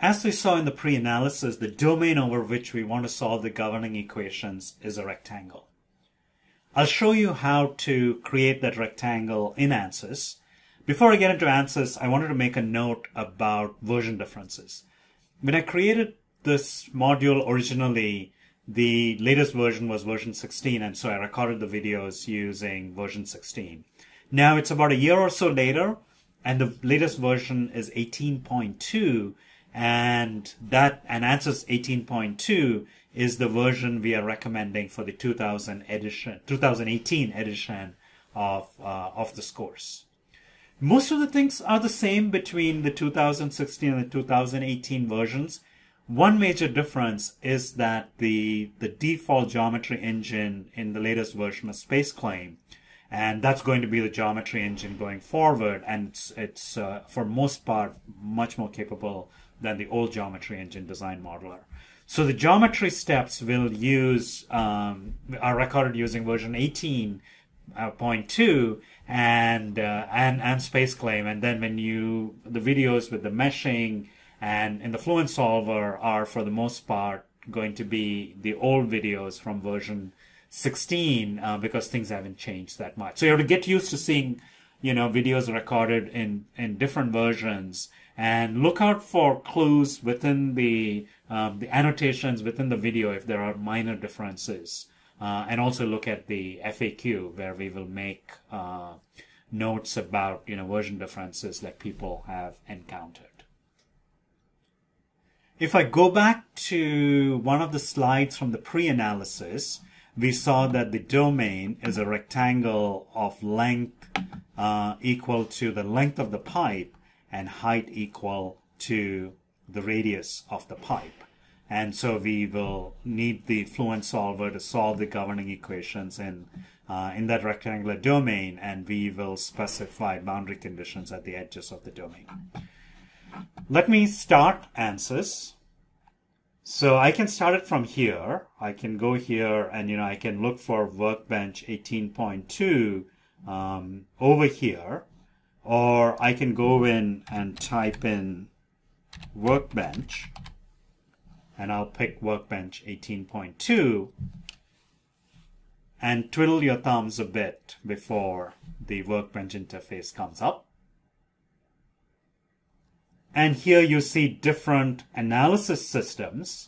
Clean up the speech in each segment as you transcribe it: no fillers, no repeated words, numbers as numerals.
As we saw in the pre-analysis, the domain over which we want to solve the governing equations is a rectangle. I'll show you how to create that rectangle in ANSYS. Before I get into ANSYS, I wanted to make a note about version differences. When I created this module originally, the latest version was version 16, and so I recorded the videos using version 16. Now it's about a year or so later, and the latest version is 18.2, and ANSYS 18.2 is the version we are recommending for the 2018 edition of this course. Most of the things are the same between the 2016 and the 2018 versions. One major difference is that the default geometry engine in the latest version is SpaceClaim, and that's going to be the geometry engine going forward, and it's for most part much more capable than the old geometry engine Design Modeler. So the geometry steps will use are recorded using version 18.2 and SpaceClaim, and then when the videos with the meshing and in the Fluent Solver are for the most part going to be the old videos from version 16 because things haven't changed that much. So you have to get used to seeing, videos recorded in different versions, and look out for clues within the annotations within the video if there are minor differences. And also look at the FAQ where we will make notes about version differences that people have encountered. If I go back to one of the slides from the pre-analysis, we saw that the domain is a rectangle of length equal to the length of the pipe and height equal to the radius of the pipe. And so we will need the Fluent Solver to solve the governing equations in that rectangular domain, and we will specify boundary conditions at the edges of the domain. Let me start ANSYS. So I can start it from here. I can go here and I can look for Workbench 18.2 over here, or I can go in and type in Workbench, and I'll pick Workbench 18.2 and twiddle your thumbs a bit before the Workbench interface comes up. And here you see different analysis systems,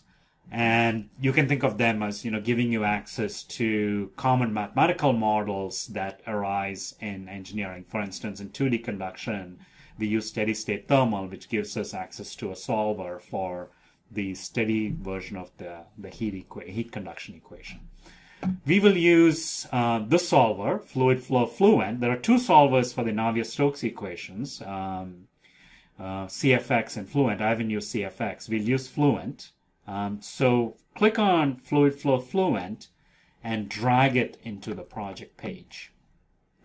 and you can think of them as, giving you access to common mathematical models that arise in engineering. For instance, in 2D conduction, we use steady-state thermal, which gives us access to a solver for the steady version of the heat conduction equation. We will use the solver, Fluid Flow Fluent. There are two solvers for the Navier-Stokes equations, CFX and Fluent. I haven't used CFX. We'll use Fluent. So click on Fluid Flow Fluent and drag it into the project page.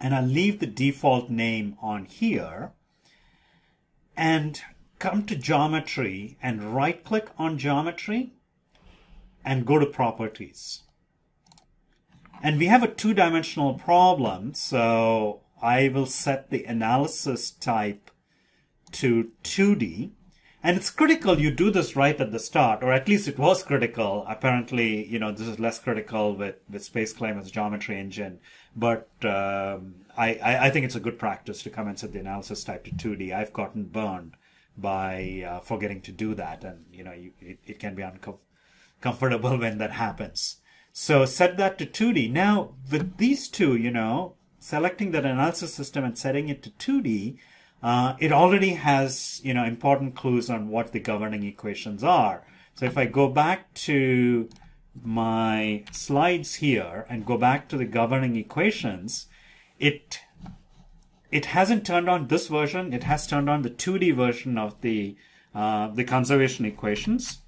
And I'll leave the default name on here and come to Geometry and right-click on Geometry and go to Properties. And we have a two-dimensional problem, so I will set the analysis type to 2D. And it's critical you do this right at the start, or at least it was critical. Apparently, this is less critical with SpaceClaim as a geometry engine. But I think it's a good practice to come and set the analysis type to 2D. I've gotten burned by forgetting to do that, and it can be uncomfortable when that happens. So set that to 2D. Now with these two, selecting that analysis system and setting it to 2D, it already has important clues on what the governing equations are. So if I go back to my slides here and go back to the governing equations, it hasn't turned on this version. It has turned on the 2D version of the conservation equations.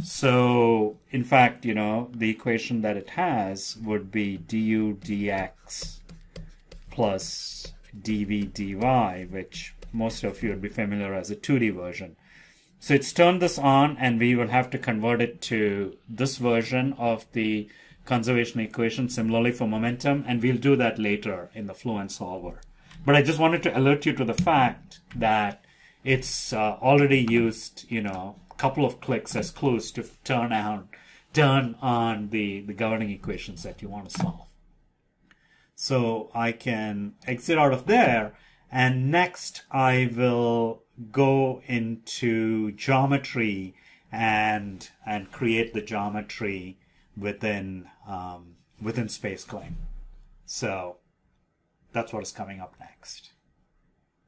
So in fact, the equation that it has would be du dx plus dv dy, which most of you would be familiar as a 2D version. So it's turned this on, and we will have to convert it to this version of the conservation equation, similarly for momentum, and we'll do that later in the Fluent Solver. But I just wanted to alert you to the fact that it's already used, couple of clicks as clues to turn on the governing equations that you want to solve. So I can exit out of there, and next I will go into geometry and create the geometry within space claim. So that's what is coming up next.